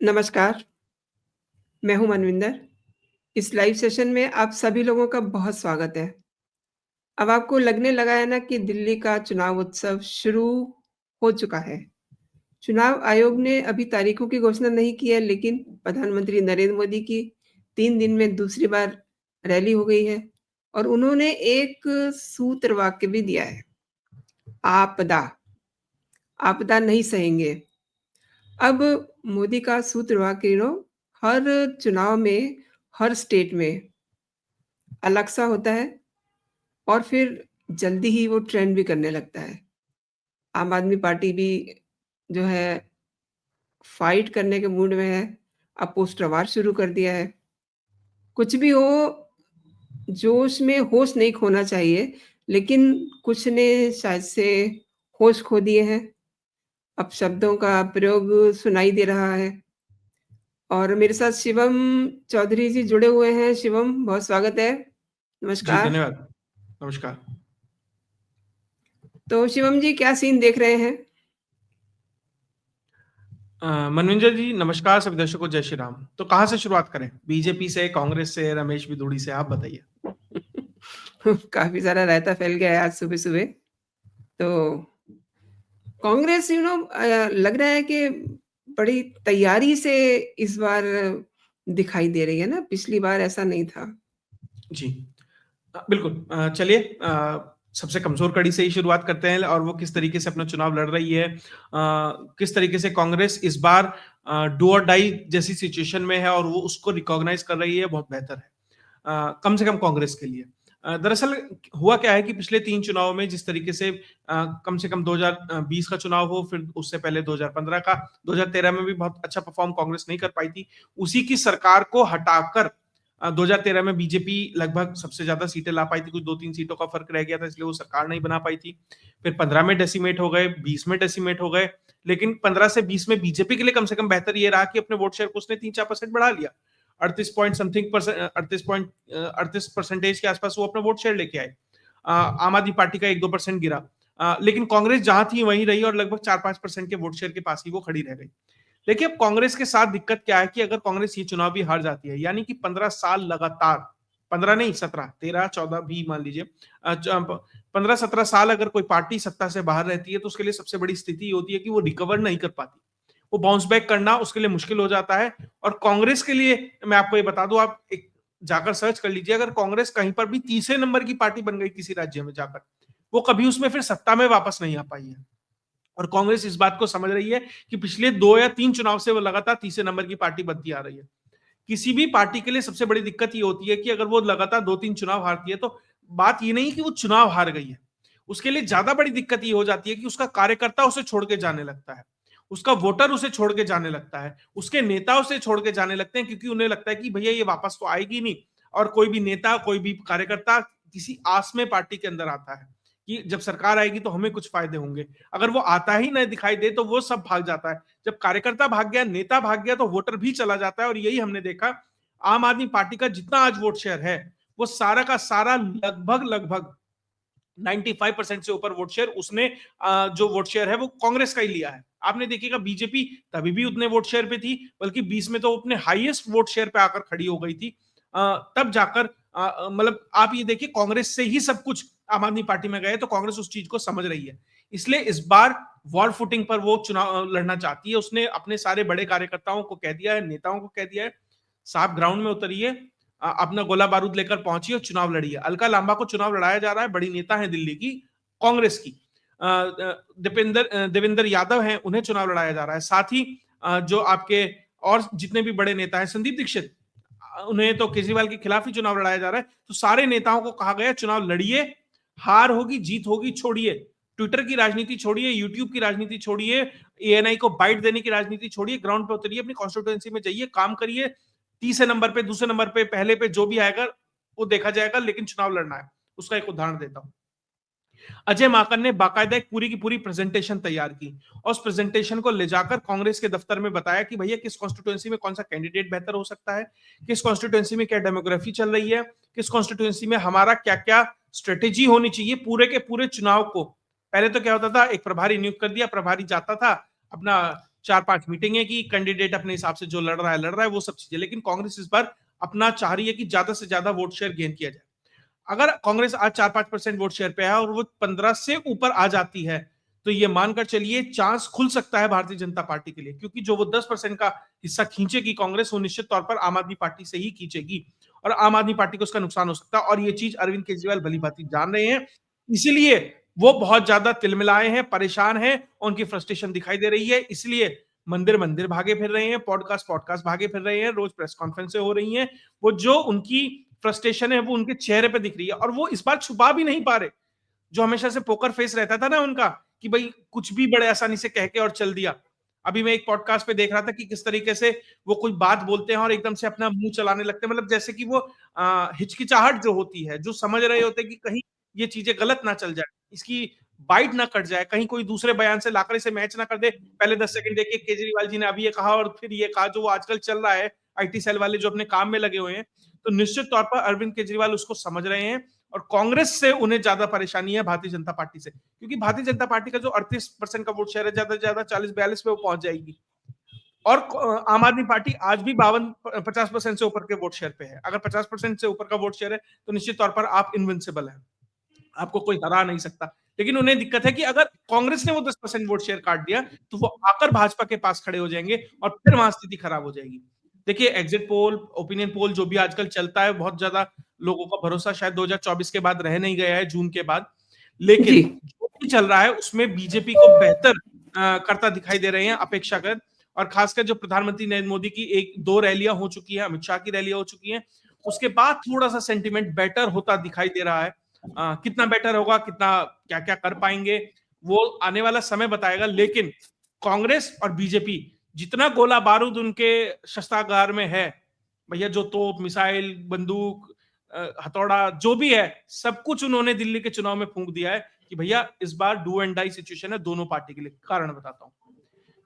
नमस्कार, मैं हूँ मनविंदर। इस लाइव सेशन में आप सभी लोगों का बहुत स्वागत है। अब आपको लगने लगा है ना कि दिल्ली का चुनाव उत्सव शुरू हो चुका है। चुनाव आयोग ने अभी तारीखों की घोषणा नहीं की है, लेकिन प्रधानमंत्री नरेंद्र मोदी की 3 दिन में दूसरी बार रैली हो गई है और उन्होंने एक सूत्र वाक्य भी दिया है, आपदा, आपदा नहीं सहेंगे। अब मोदी का सूत्र वाक्य हर चुनाव में, हर स्टेट में अलग-सा होता है और फिर जल्दी ही वो ट्रेंड भी करने लगता है। आम आदमी पार्टी भी जो है फाइट करने के मूड में है, अब पोस्टर वार शुरू कर दिया है। कुछ भी हो, जोश में होश नहीं खोना चाहिए, लेकिन कुछ ने शायद से होश खो दिए हैं। अब शब्दों का प्रयोग सुनाई दे रहा है और मेरे साथ शिवम चौधरी जी जुड़े हुए हैं। शिवम, बहुत स्वागत है। जी, नमस्कार। धन्यवाद। नमस्कार। तो शिवम जी, क्या सीन देख रहे हैं? मनविंदर जी, नमस्कार। सभी दर्शकों को जय श्री राम। तो कहाँ से शुरुआत करें? बीजेपी से, कांग्रेस से, रमेश बिधूड़ी से? आप बताइए। काफ़ी सारा रायता फैल गया है आज सुबह-सुबह। तो कांग्रेस लग रहा है कि बड़ी तैयारी से इस बार दिखाई दे रही है ना, पिछली बार ऐसा नहीं था। जी। बिल्कुल। चलिए, सबसे कमज़ोर कड़ी से ही शुरुआत करते हैं और वो किस तरीके से अपना चुनाव लड़ रही है। किस तरीके से कांग्रेस इस बार डू और डाई जैसी सिचुएशन में है और वो उसको रिकॉग्नाइज़ कर रही है, बहुत बेहतर है। कम से कम कांग्रेस के लिए। दरअसल हुआ क्या है कि पिछले 3 चुनावों में जिस तरीके से कम 2020 का चुनाव हो, फिर उससे पहले 2015 का, 2013 में भी बहुत अच्छा परफ़ॉर्म कांग्रेस नहीं कर पाई थी। उसी की सरकार को हटाकर 2013 में बीजेपी लगभग सबसे ज़्यादा सीटें ला पाई थी, कुछ 2-3 सीटों का फ़र्क रह गया था, इसलिए वो सरकार नहीं बना पाई थी। फिर 15 में डेसिमेट हो गए, 20 में डेसिमेट हो गए, लेकिन 15 से 20 में बीजेपी के लिए कम से कम बेहतर ये रहा कि अपने वोट शेयर को उसने 3-4% बढ़ा लिया। 38 पॉइंट समथिंग परसेंट 38% के आसपास वो अपना वोट शेयर लेके आए। आम आदमी पार्टी का 1-2% गिरा। लेकिन कांग्रेस जहां थी वहीं रही और लगभग 4-5% के वोट शेयर के पास ही वो खड़ी रह गई। देखिए, अब कांग्रेस के साथ दिक्कत क्या है कि अगर कांग्रेस ये चुनाव भी हार जाती है, यानी कि 15 साल लगातार, 15 नहीं 17, 13, 14 भी मान लीजिए, 15-17 साल अगर कोई पार्टी सत्ता से बाहर रहती है तो उसके लिए सबसे बड़ी स्थिति होती है कि वो रिकवर नहीं कर पाती। वो बाउंस बैक करना उसके लिए मुश्किल हो जाता है। और कांग्रेस के लिए मैं आपको ये बता दूं, आप एक जाकर सर्च कर लीजिए, अगर कांग्रेस कहीं पर भी तीसरे नंबर की पार्टी बन गई किसी राज्य में जाकर, वो कभी उसमें फिर सत्ता में वापस नहीं आ पाई है। और कांग्रेस इस बात को समझ रही है कि पिछले 2 या 3 चुनाव से वो लगातार तीसरे नंबर की पार्टी बनती आ रही है। किसी भी पार्टी के लिए सबसे बड़ी दिक्कत ये होती है कि अगर वो लगातार 2-3 चुनाव हारती है तो बात ये नहीं कि वो चुनाव हार गई है, उसके लिए ज्यादा बड़ी दिक्कत ये हो जाती है कि उसका कार्यकर्ता उसे छोड़ के जाने लगता है, उसका वोटर उसे छोड़ के जाने लगता है, उसके नेता उसे छोड़ के जाने लगते हैं, क्योंकि उन्हें लगता है कि भैया ये वापस तो आएगी नहीं। और कोई भी नेता, कोई भी कार्यकर्ता किसी आस में पार्टी के अंदर आता है कि जब सरकार आएगी तो हमें कुछ फायदे होंगे। अगर वो आता ही नहीं दिखाई दे तो वो सब भाग जाता है। जब कार्यकर्ता भाग गया, नेता भाग गया, तो वोटर भी चला जाता है। और यही हमने देखा, आम आदमी पार्टी का जितना आज वोट शेयर है वो सारा का सारा लगभग लगभग 95% से ऊपर वोट शेयर उसने जो वोट शेयर है वो कांग्रेस का ही लिया है। आपने देखिएगा, बीजेपी तभी भी उतने वोट शेयर पे थी, बल्कि 20 में तो अपने हाईएस्ट वोट शेयर पे आकर खड़ी हो गई थी। तब जाकर मतलब आप ये देखिए, कांग्रेस से ही सब कुछ आम आदमी पार्टी में गए, तो कांग्रेस उस चीज को समझ रही है। इसलिए इस बार वॉर फुटिंग पर वो चुनाव लड़ना चाहती है। उसने अपने सारे बड़े कार्यकर्ताओं को कह दिया है, नेताओं को कह दिया है, साहब ग्राउंड में उतरिए, अपना गोला बारूद लेकर पहुंचिए और चुनाव लड़िए। अलका लांबा को चुनाव लड़ाया जा रहा है, बड़ी नेता है दिल्ली की कांग्रेस की। देवेंद्र यादव हैं, उन्हें चुनाव लड़ाया जा रहा है। साथ ही जो आपके और जितने भी बड़े नेता हैं, संदीप दीक्षित, उन्हें तो केजरीवाल के खिलाफ ही चुनाव लड़ाया जा रहा है। तो सारे नेताओं को कहा गया चुनाव लड़िए, हार होगी जीत होगी, छोड़िए ट्विटर की राजनीति, छोड़िए यूट्यूब की राजनीति, छोड़िए एएनआई को बाइट देने की राजनीति, छोड़िए ग्राउंड पे उतरिए, अपनी कॉन्स्टिट्यूएंसी में जाइए, काम करिए। तीसरे नंबर पे, दूसरे नंबर पे, पहले पे जो भी आएगा वो देखा जाएगा, लेकिन चुनाव लड़ना है। उसका एक उदाहरण देता हूं। अजय माकन ने बाकायदा एक पूरी की पूरी प्रेजेंटेशन तैयार की और उस प्रेजेंटेशन को ले जाकर कांग्रेस के दफ्तर में बताया कि भैया किस कॉन्स्टिट्यूएंसी में कौन सा कैंडिडेट बेहतर हो सकता है, किस कॉन्स्टिट्यूएंसी में क्या डेमोग्राफी चल रही है, किस कॉन्स्टिट्यूएंसी में हमारा क्या क्या स्ट्रेटेजी होनी चाहिए पूरे के पूरे चुनाव को। पहले तो क्या होता था, एक प्रभारी नियुक्त कर दिया, प्रभारी जाता था, अपना 4-5 मीटिंगें की, कैंडिडेट अपने हिसाब से जो लड़ रहा है, वो सब चीजें। लेकिन कांग्रेस इस बार अपना चाह रही है कि ज्यादा से ज्यादा वोट शेयर गेन किया जाए। अगर कांग्रेस आज 4-5% वोट शेयर पे है और वो 15 से ऊपर आ जाती है, तो ये मानकर चलिए चांस खुल सकता है भारतीय जनता पार्टी के लिए, क्योंकि जो वो 10% का हिस्सा खींचेगी कांग्रेस, वो निश्चित तौर पर आम आदमी पार्टी से ही खींचेगी और आम आदमी पार्टी को उसका नुकसान हो सकता है। और ये चीज अरविंद केजरीवाल भली भांति जान रहे हैं, इसलिए वो बहुत ज्यादा तिलमिलाए हैं, परेशान हैं, उनकी फ्रस्ट्रेशन दिखाई दे रही है, इसलिए मंदिर मंदिर भागे फिर रहे हैं, पॉडकास्ट पॉडकास्ट भागे फिर रहे हैं, रोज प्रेस कॉन्फ्रेंसें हो रही हैं। वो जो उनकी फ्रस्ट्रेशन है वो उनके चेहरे पे दिख रही है और वो इस बार छुपा भी नहीं पा रहे। जो हमेशा से पोकर फेस रहता था ना उनका, कि भाई कुछ भी बड़े आसानी से कह के और चल दिया। अभी मैं एक पॉडकास्ट पे देख रहा था कि किस तरीके से वो कोई बात बोलते हैं और एकदम से अपना मुंह चलाने लगते हैं, मतलब जैसे कि वो हिचकिचाहट जो होती है, जो समझ रहे होते हैं कि कहीं ये चीजें गलत ना चल जाए, इसकी बाइट ना कट जाए, कहीं कोई दूसरे बयान से लाकर इसे मैच ना कर दे। पहले 10 सेकंड देखिए केजरीवाल जी ने अभी ये कहा और फिर ये कहा, जो वो आजकल चल रहा है, आईटी सेल वाले जो अपने काम में लगे हुए हैं। तो निश्चित तौर पर अरविंद केजरीवाल उसको समझ रहे हैं और कांग्रेस से उन्हें ज्यादा परेशानी है भारतीय जनता पार्टी से, क्योंकि भारतीय जनता पार्टी का जो 38% का वोट शेयर है, ज्यादा से ज्यादा 40-42 पे वो पहुंच जाएगी। और आम आदमी पार्टी आज भी 52-50% से ऊपर के वोट शेयर पे है। अगर 50% से ऊपर का वोट शेयर है तो निश्चित तौर पर आप इनविंसिबल है, आपको कोई हरा नहीं सकता। लेकिन उन्हें दिक्कत है कि अगर कांग्रेस ने वो 10% वोट शेयर काट दिया तो वो आकर भाजपा के पास खड़े हो जाएंगे और फिर वहां स्थिति खराब हो जाएगी। देखिए एग्जिट पोल, ओपिनियन पोल जो भी आजकल चलता है, बहुत ज्यादा लोगों का भरोसा शायद 2024 के बाद रह नहीं गया है, जून के बाद। जी। लेकिन जो भी चल रहा है उसमें बीजेपी को बेहतर करता दिखाई दे रहे हैं अपेक्षाकृत। और खासकर जो प्रधानमंत्री नरेंद्र मोदी की 1-2 रैलियां हो चुकी है, अमित शाह की रैलियां हो चुकी हैं, उसके बाद थोड़ा सा सेंटिमेंट बेटर होता दिखाई दे रहा है। कितना बेटर होगा, कितना क्या क्या कर पाएंगे, वो आने वाला समय बताएगा। लेकिन कांग्रेस और बीजेपी जितना गोला बारूद उनके शस्त्रागार में है, भैया जो तोप, मिसाइल, बंदूक, हथौड़ा जो भी है, सब कुछ उन्होंने दिल्ली के चुनाव में फूंक दिया है कि भैया इस बार डू एंड डाई सिचुएशन है दोनों पार्टी के लिए। कारण बताता हूं,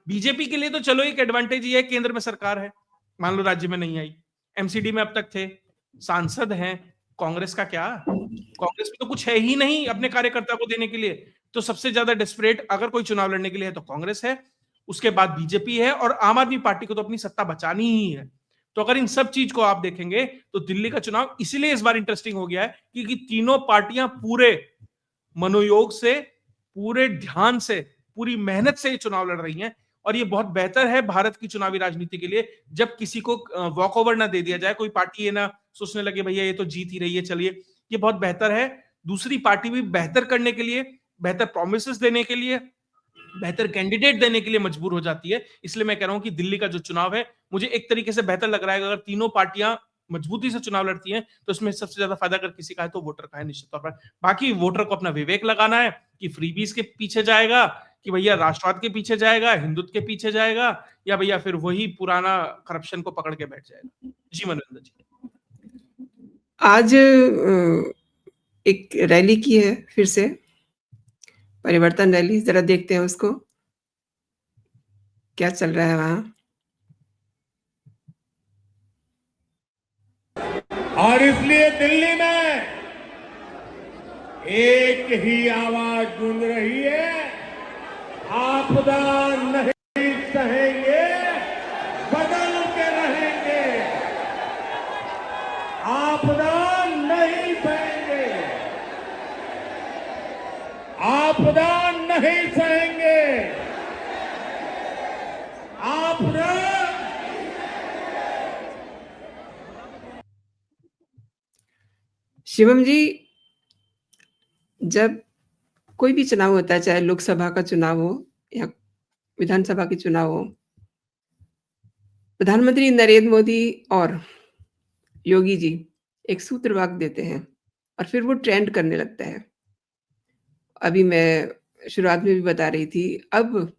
बीजेपी के लिए तो चलो एक एडवांटेज ये है, केंद्र में सरकार है, मान लो राज्य में नहीं आई, एमसीडी में अब तक थे, सांसद हैं। कांग्रेस का क्या, कांग्रेस में तो कुछ है ही नहीं अपने कार्यकर्ता को देने के लिए। तो सबसे ज्यादा डेस्परेट अगर कोई चुनाव लड़ने के लिए है तो कांग्रेस है, उसके बाद बीजेपी है और आम आदमी पार्टी को तो अपनी सत्ता बचानी ही है। तो अगर इन सब चीज को आप देखेंगे तो दिल्ली का चुनाव इसलिए इस बार इंटरेस्टिंग हो गया है क्योंकि तीनों पार्टियां पूरे मनोयोग से, पूरे ध्यान से, पूरी मेहनत से ये चुनाव लड़ रही हैं। और ये बहुत बेहतर है भारत की चुनावी राजनीति के लिए, जब किसी को वॉक ओवर ना दे दिया जाए, कोई पार्टी ये ना सोचने लगे भैया ये तो जीत ही रही है, चलिए। ये बहुत बेहतर है, दूसरी पार्टी भी बेहतर करने के लिए, बेहतर प्रोमिस देने के लिए, बेहतर कैंडिडेट देने के लिए मजबूर हो जाती है। इसलिए मैं कह रहा हूं कि दिल्ली का जो चुनाव है, मुझे एक तरीके से बेहतर लग रहा है। अगर तीनों पार्टियां मजबूती से चुनाव लड़ती हैं तो इसमें सबसे ज्यादा फायदा अगर किसी का है तो वोटर का है, निश्चित तौर पर। बाकी वोटर को अपना विवेक लगाना है कि फ्रीबीज के पीछे जाएगा, कि भैया राष्ट्रवाद के पीछे जाएगा, हिंदुत्व के पीछे जाएगा, या भैया फिर वही पुराना करप्शन को पकड़ के बैठ जाएगा। जी मनोरंजन जी। आज एक रैली की है फिर से, परिवर्तन रैली, ज़रा देखते हैं उसको। क्या चल रहा है वहाँ? और इसलिए दिल्ली में एक ही आवाज गूंज रही है, आपदा नहीं सहेंगे, बदल के रहेंगे। आपदा नहीं सहेंगे, आपदा नहीं सहेंगे, आपदा। शिवम जी, जब कोई भी चुनाव होता है, चाहे लोकसभा का चुनाव हो या विधानसभा के चुनाव हो, प्रधानमंत्री नरेंद्र मोदी और योगी जी एक सूत्र वाक्य देते हैं और फिर वो ट्रेंड करने लगता है। अभी मैं शुरुआत में भी बता रही थी, अब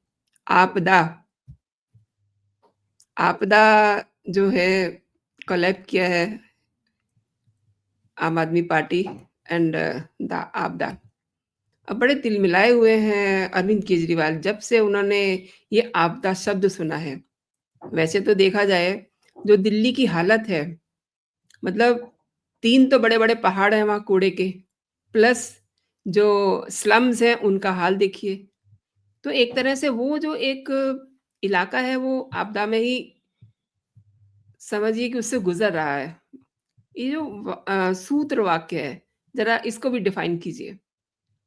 आपदा आपदा जो है कोलैब किया है आम आदमी पार्टी एंड द आपदा। अब बड़े तिलमिलाए हुए हैं अरविंद केजरीवाल, जब से उन्होंने ये आपदा शब्द सुना है। वैसे तो देखा जाए, जो दिल्ली की हालत है, मतलब 3 तो बड़े-बड़े पहाड़ हैं वहाँ कूड़े के, प्लस जो स्लम्स हैं उनका हाल देखिए। तो एक तरह से वो जो एक इलाका है वो आपदा में ही समझिए कि उससे गुज़र रहा है। ये जो सूत्र वाक्य है, ज़रा इसको भी डिफ़ाइन कीजिए।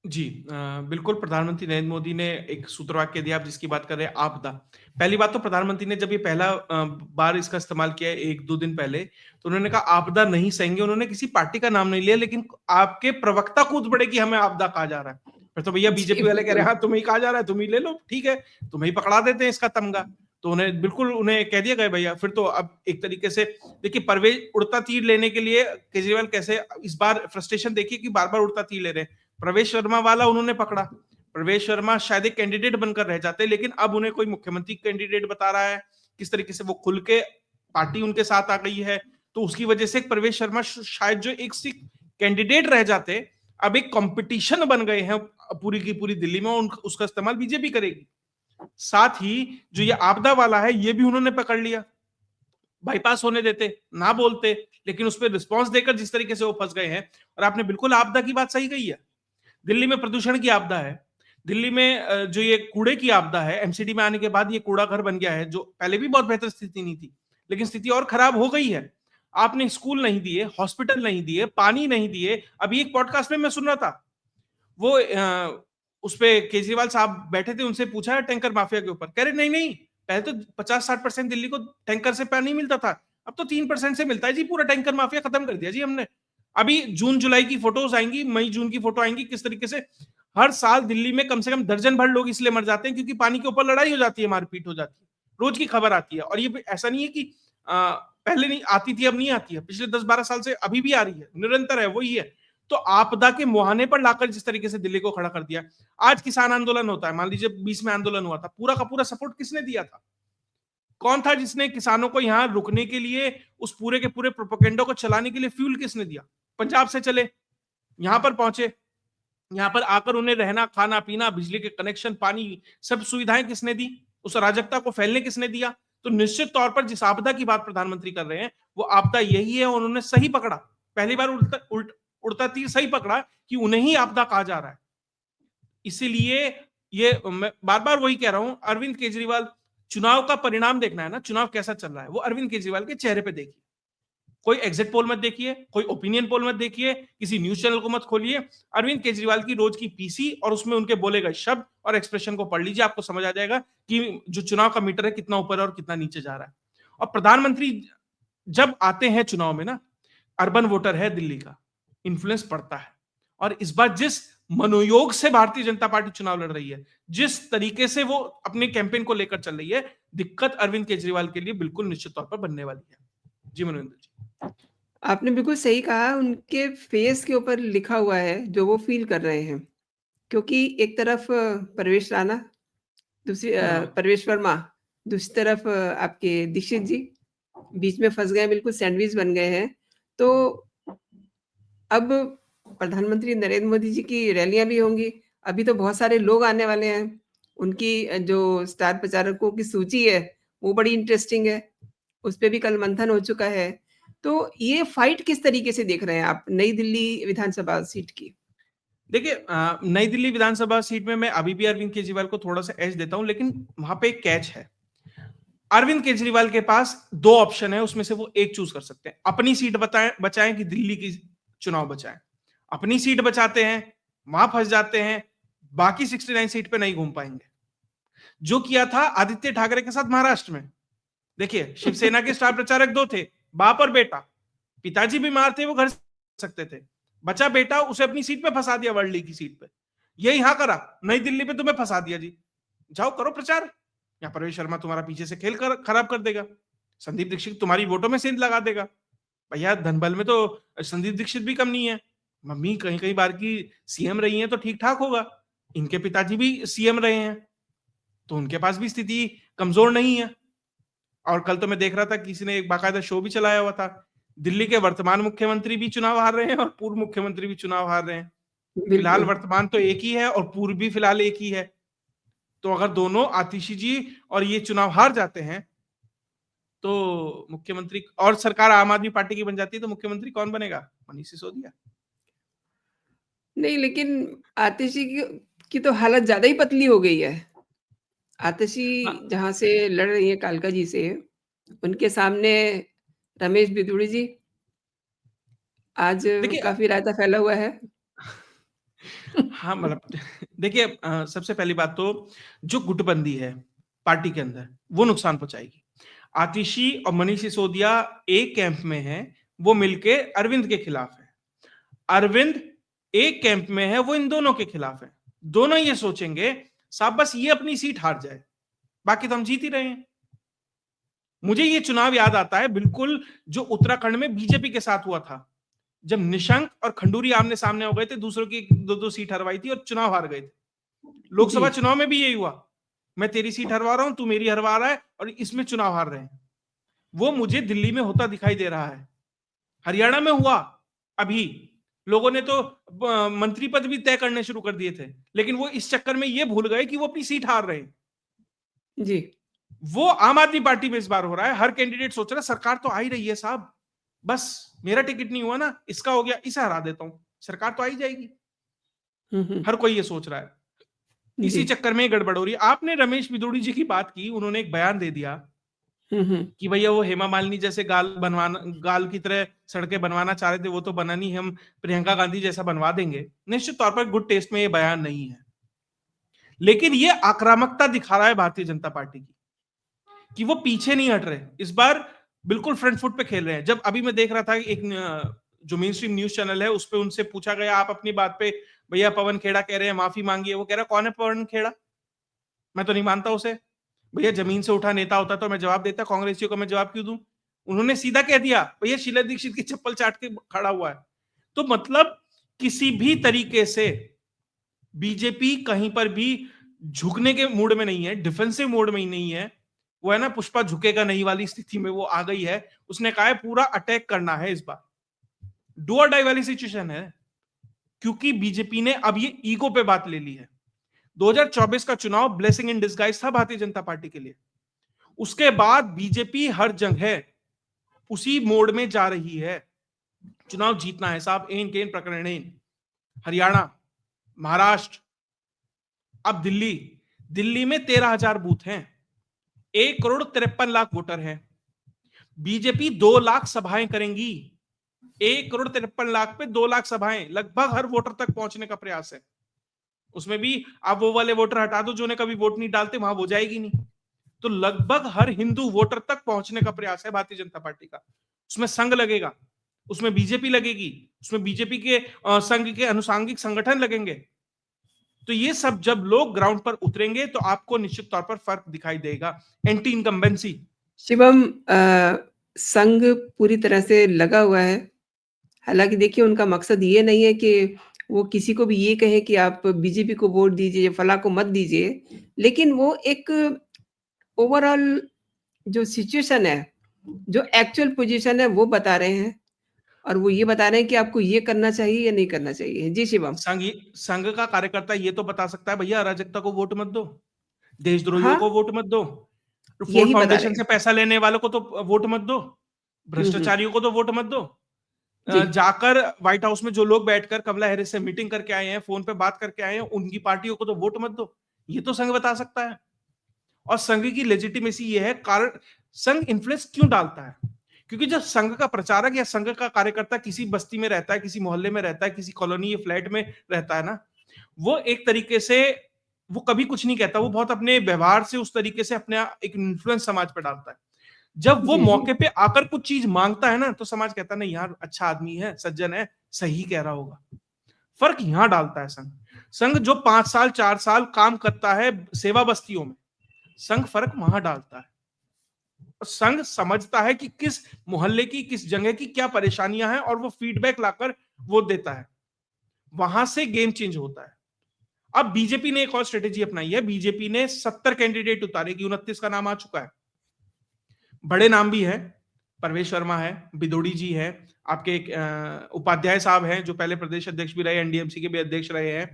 जी बिल्कुल प्रधानमंत्री नरेंद्र मोदी ने एक सूत्रवाक्य दिया, आप जिसकी बात कर रहे हैं, आपदा। पहली बात तो प्रधानमंत्री ने जब ये पहला बार इसका इस्तेमाल किया है 1-2 दिन पहले, तो उन्होंने कहा आपदा नहीं सहेंगे। उन्होंने किसी पार्टी का नाम नहीं लिया, लेकिन आपके प्रवक्ता कूद पड़े कि हमें आपदा कहा जा रहा है। फिर तो भैया जी, बीजेपी वाले कह रहे हैं, बिल्कुल। हाँ, तुम्हें ही कहा जा रहा है, तुम ही ले लो, ठीक है, तुम्हें ही पकड़ा देते हैं इसका तमगा। तो उन्हें बिल्कुल उन्हें कह दिया गया भैया। फिर तो अब एक तरीके से देखिए, परवेज उड़ता तीर लेने के लिए केजरीवाल कैसे इस बार फ्रस्ट्रेशन देखिए कि बार-बार उड़ता तीर ले रहे हैं। प्रवेश शर्मा वाला उन्होंने पकड़ा। प्रवेश शर्मा शायद एक कैंडिडेट बनकर रह जाते, लेकिन अब उन्हें कोई मुख्यमंत्री कैंडिडेट बता रहा है। किस तरीके से वो खुल के पार्टी उनके साथ आ गई है, तो उसकी वजह से प्रवेश शर्मा शायद जो एक सी कैंडिडेट रह जाते, अब एक कंपटीशन बन गए हैं पूरी की पूरी दिल्ली में, उसका इस्तेमाल बीजेपी करेगी। साथ ही जो ये आपदा वाला है, ये भी उन्होंने पकड़ लिया। बाईपास होने देते, ना बोलते, लेकिन उस पर रिस्पॉन्स देकर जिस तरीके से वो फंस गए हैं। और आपने बिल्कुल आपदा की बात सही कही है। दिल्ली में प्रदूषण की आपदा है। दिल्ली में जो ये कूड़े की आपदा है, एमसीडी में आने के बाद ये कूड़ा घर बन गया है, जो पहले भी बहुत बेहतर स्थिति नहीं थी, लेकिन स्थिति और खराब हो गई है। आपने स्कूल नहीं दिए, हॉस्पिटल नहीं दिए, पानी नहीं दिए। अभी एक पॉडकास्ट में मैं सुन रहा था, वो उस पे केजरीवाल साहब बैठे थे, उनसे पूछा है टैंकर माफिया के ऊपर, कह रहे नहीं नहीं, पहले तो 50-60% दिल्ली को टैंकर से पानी मिलता था, अब तो 3% से मिलता है जी। पूरा टैंकर माफिया खत्म कर दिया जी हमने। अभी जून जुलाई की फोटोज आएंगी, मई जून की फोटो आएंगी, किस तरीके से हर साल दिल्ली में कम से कम दर्जन भर लोग इसलिए मर जाते हैं क्योंकि पानी के ऊपर लड़ाई हो जाती है, मारपीट हो जाती है, रोज की खबर आती है। और ये ऐसा नहीं है कि पहले नहीं आती थी, अब नहीं आती है, पिछले 10-12 साल से अभी भी आ रही है, निरंतर है, वही है। तो आपदा के मुहाने पर लाकर जिस तरीके से दिल्ली को खड़ा कर दिया। आज किसान आंदोलन होता है, मान लीजिए 20 में आंदोलन हुआ था, पूरा का पूरा सपोर्ट किसने दिया था? कौन था जिसने किसानों को यहां रुकने के लिए, उस पूरे के पूरे प्रोपेगेंडा को चलाने के लिए फ्यूल किसने दिया? पंजाब से चले, यहां पर पहुंचे, यहां पर आकर उन्हें रहना, खाना पीना, बिजली के कनेक्शन, पानी, सब सुविधाएं किसने दी? उस अराजकता को फैलने किसने दिया? तो निश्चित तौर पर जिस आपदा की बात प्रधानमंत्री कर रहे हैं, वो आपदा यही है, और उन्होंने सही पकड़ा। पहली बार उड़ता तीर सही पकड़ा कि उन्हें ही आपदा कहा जा रहा है। इसीलिए ये मैं बार बार वही कह रहा हूं, अरविंद केजरीवाल, चुनाव का परिणाम देखना है ना, चुनाव कैसा चल रहा है, वो अरविंद केजरीवाल के चेहरे पे देखिए। कोई एग्जिट पोल मत देखिए, कोई ओपिनियन पोल मत देखिए, किसी न्यूज चैनल को मत खोलिए। अरविंद केजरीवाल की रोज की पीसी और उसमें उनके बोले गए शब्द और एक्सप्रेशन को पढ़ लीजिए, आपको समझ आ जाएगा कि जो चुनाव का मीटर है कितना ऊपर और कितना नीचे जा रहा है। और प्रधानमंत्री जब आते हैं चुनाव में ना, अर्बन वोटर है दिल्ली का, इन्फ्लुएंस पड़ता है। और इस बार जिस मनोयोग से भारतीय जनता पार्टी चुनाव लड़ रही है, जिस तरीके से वो अपने कैंपेन को लेकर चल रही है, दिक्कत अरविंद केजरीवाल के लिए बिल्कुल निश्चित तौर पर बनने वाली है। जी मनोविंदर जी। आपने बिल्कुल सही कहा, उनके फेस के ऊपर लिखा हुआ है, जो वो फ़ील कर रहे हैं। क्योंकि एक तरफ परवेश राणा, दूसरी हाँ। परवेश वर्मा, दूसरी तरफ आपके दीक्षित जी, बीच में फँस गए हैं, बिल्कुल सैंडविच बन गए हैं। तो अब प्रधानमंत्री नरेंद्र मोदी जी की रैलियाँ भी होंगी, अभी तो बहुत सारे लोग आने वाले हैं। उनकी जो स्टार प्रचारकों की सूची है, वो बड़ी इंटरेस्टिंग है, उस पे भी कल मंथन हो चुका है। तो ये फाइट किस तरीके से देख रहे हैं आप नई दिल्ली विधानसभा सीट की? देखिए नई दिल्ली विधानसभा सीट में मैं अभी भी अरविंद केजरीवाल को थोड़ा सा एज देता हूं, लेकिन वहां पे एक कैच है। अरविंद केजरीवाल के पास दो ऑप्शन है, उसमें से वो एक चूज कर सकते हैं। अपनी सीट बचाएं कि दिल्ली की चुनाव बचाएं। अपनी सीट बचाते हैं, वहां फंस जाते हैं, बाकी 69 सीट पे नहीं घूम पाएंगे। जो किया था आदित्य ठाकरे के साथ महाराष्ट्र में। देखिए, शिवसेना के स्टार प्रचारक दो थे, बाप और बेटा। पिताजी बीमार थे, वो घर सकते थे, बचा बेटा, उसे अपनी सीट पे फंसा दिया, वर्ली की सीट पे। ये यहां करा, नई दिल्ली पे तुम्हें फंसा दिया जी, जाओ करो प्रचार। या प्रवेश शर्मा तुम्हारा पीछे से खेल खराब कर देगा, संदीप दीक्षित तुम्हारी वोटों में सेंध लगा देगा। भैया धनबल में तो संदीप दीक्षित भी कम नहीं है, मम्मी कहीं कहीं बार की सीएम रही है, तो ठीक ठाक होगा। इनके पिताजी भी सीएम रहे हैं, तो उनके पास भी स्थिति कमजोर नहीं है। और कल तो मैं देख रहा था, किसी ने एक बाकायदा शो भी चलाया हुआ था, दिल्ली के वर्तमान मुख्यमंत्री भी चुनाव हार रहे हैं और पूर्व मुख्यमंत्री भी चुनाव हार रहे हैं। फिलहाल बिल्कुल। वर्तमान तो एक ही है और पूर्व भी फिलहाल एक ही है। तो अगर दोनों आतिशी जी और ये चुनाव हार जाते हैं, तो मुख्यमंत्री और सरकार आम आदमी पार्टी की बन जाती है, तो मुख्यमंत्री कौन बनेगा? मनीष सिसोदिया। नहीं, लेकिन आतिशी की तो हालत ज़्यादा ही पतली हो गई है। आतिशी हाँ, जहाँ से लड़ रही हैं कालका जी से, उनके सामने रमेश बिदूड़ी जी आज देखिए काफ़ी रायता फैला हुआ है। हाँ, मतलब देखिए सबसे पहली बात तो जो गुटबंदी है पार्टी के अंदर, वो नुकसान पहुँचाएगी। आतिशी और मनीष सिसोदिया एक कैंप में हैं, वो मिलके अरविंद के खिलाफ हैं। अरविंद एक कैंप में है, वो इन दोनों के खिलाफ है। दोनों ये सोचेंगे, साहब बस ये अपनी सीट हार जाए, बाकी तो हम जीत ही रहे हैं। मुझे ये चुनाव याद आता है बिल्कुल जो उत्तराखंड में बीजेपी के साथ हुआ था। जब निशंक और खंडूरी आमने सामने हो गए थे, दूसरों की दो दो सीट हरवाई थी और चुनाव हार गए थे। जी। लोकसभा चुनाव में भी यही हुआ। मैं तेरी सीट हरवा रहा हूं, तू मेरी हरवा रहा है और इसमें चुनाव हार रहे हैं। वो मुझे दिल्ली में होता दिखाई दे रहा है। हरियाणा में हुआ अभी, लोगों ने तो मंत्री पद भी तय करने शुरू कर दिए थे, लेकिन वो इस चक्कर में ये भूल गए कि वो अपनी सीट हार रहे हैं। जी। वो आम आदमी पार्टी में इस बार हो रहा है। हर कैंडिडेट सोच रहा है सरकार तो आ ही रही है साहब, बस मेरा टिकट नहीं हुआ ना, इसका हो गया, इसे हरा देता हूं, सरकार तो आ ही जाएगी। हुँ, हुँ। हर कोई ये सोच रहा है। जी। इसी चक्कर में गड़बड़ हो रही है। आपने रमेश बिदूड़ी जी की बात की, उन्होंने एक बयान दे दिया हुँ, हुँ। कि भैया वो हेमा मालिनी जैसे गाल की तरह सड़कें बनवाना चाह रहे थे, वो तो बना नहीं, हम प्रियंका गांधी जैसा बनवा देंगे। निश्चित तौर पर गुड टेस्ट में ये बयान नहीं है, लेकिन ये आक्रामकता दिखा रहा है भारतीय जनता पार्टी की कि वो पीछे नहीं हट रहे। इस बार बिल्कुल फ्रंट फुट पे खेल रहे हैं। जब अभी मैं देख रहा था एक जो मेन स्ट्रीम न्यूज चैनल है, उस पर उनसे पूछा गया आप अपनी बात पे, भैया पवन खेड़ा कह रहे हैं माफी मांगी है, वो कह रहा कौन है पवन खेड़ा, मैं तो नहीं मानता उसे। भैया जमीन से उठा नेता होता तो मैं जवाब देता, कांग्रेसियों को मैं जवाब क्यों दूं। उन्होंने सीधा कह दिया भैया शीला दीक्षित की चप्पल चाट के खड़ा हुआ है। तो मतलब किसी भी तरीके से बीजेपी कहीं पर भी झुकने के मूड में नहीं है, डिफेंसिव मोड में ही नहीं है। वो है ना पुष्पा झुकेगा नहीं वाली स्थिति में वो आ गई है। उसने कहा है पूरा अटैक करना है इस बार, डू और डाई वाली सिचुएशन है, क्योंकि बीजेपी ने अब ये ईगो पे बात ले ली है। 2024 का चुनाव ब्लेसिंग इन डिस्गाइज था भारतीय जनता पार्टी के लिए। उसके बाद बीजेपी हर जगह उसी मोड में जा रही है। चुनाव जीतना है साहब, एन केन प्रकरण, हरियाणा, महाराष्ट्र, अब दिल्ली। दिल्ली में 13,000 बूथ हैं, 1,53,00,000 वोटर हैं। बीजेपी 2 लाख सभाएं करेंगी। 1,53,00,000 पे 2 लाख सभाएं, लगभग हर वोटर तक पहुंचने का प्रयास है। उसमें भी आप वो वाले वोटर हटा दो जो ने कभी वोट नहीं डालते, वहां वो जाएगी नहीं। तो लगभग हर हिंदू वोटर तक पहुंचने का प्रयास है भारतीय जनता पार्टी का। उसमें संघ लगेगा, उसमें बीजेपी लगेगी, उसमें बीजेपी के संघ के अनुसांगिक संगठन लगेंगे। तो ये सब जब लोग ग्राउंड पर उतरेंगे तो आपको निश्चित तौर पर फर्क दिखाई देगा। एंटी इनकम्बेंसी, शिवम संघ पूरी तरह से लगा हुआ है। हालाँकि देखिए उनका मकसद ये नहीं है कि वो किसी को भी ये कहें कि आप बीजेपी को वोट दीजिए, फलाँ को मत दीजिए। लेकिन वो एक ओवरऑल जो सिचुएशन है, जो एक्चुअल पोज़ीशन है वो बता रहे हैं और वो ये बता रहे हैं कि आपको ये करना चाहिए या नहीं करना चाहिए। जी शिवम। संघ का कार्यकर्ता ये तो बता सकता है भैया अराजकता को वोट मत दो, देशद्रोहियों हाँ, को वोट मत दो, फोर्ड यही बता रहे फाउंडेशन हैं। से पैसा लेने वालों को तो वोट मत दो, हुँ, हुँ। भ्रष्टाचारियों को तो वोट मत दो। जी। जाकर व्हाइट हाउस में जो लोग बैठकर कमला हैरिस से मीटिंग करके आए हैं, फोन पे बात करके आए हैं, उनकी पार्टियों को तो वोट मत दो। ये तो संघ बता सकता है। और संघ की लेजिटिमेसी ये है, कारण संघ इन्फ्लुएंस क्यों डालता है, क्योंकि जब संघ का प्रचारक या संघ का कार्यकर्ता किसी बस्ती में रहता है, किसी मोहल्ले में रहता है, किसी कॉलोनी या फ्लैट में रहता है ना, वो एक तरीके से वो कभी कुछ नहीं कहता, वो बहुत अपने व्यवहार से उस तरीके से अपने एक इन्फ्लुएंस समाज पर डालता है। जब वो जी, जी। मौके पे आकर कुछ चीज मांगता है ना, तो समाज कहता है नहीं यार अच्छा आदमी है, सज्जन है, सही कह रहा होगा। फर्क यहां डालता है संघ। संघ जो 5 साल 4 साल काम करता है सेवा बस्तियों में, संघ फर्क वहां डालता है। और संघ समझता है कि किस मोहल्ले की किस जगह की क्या परेशानियां हैं और वो फीडबैक लाकर वो देता है, वहां से गेम चेंज होता है। अब बीजेपी ने एक और स्ट्रेटेजी अपनाई है। बीजेपी ने 70 कैंडिडेट उतारे कि 29 का नाम आ चुका है। बड़े नाम भी हैं, परवेश वर्मा है, बिदोड़ी जी है, आपके उपाध्याय साहब हैं जो पहले प्रदेश अध्यक्ष भी रहे, एनडीएमसी के भी अध्यक्ष रहे हैं,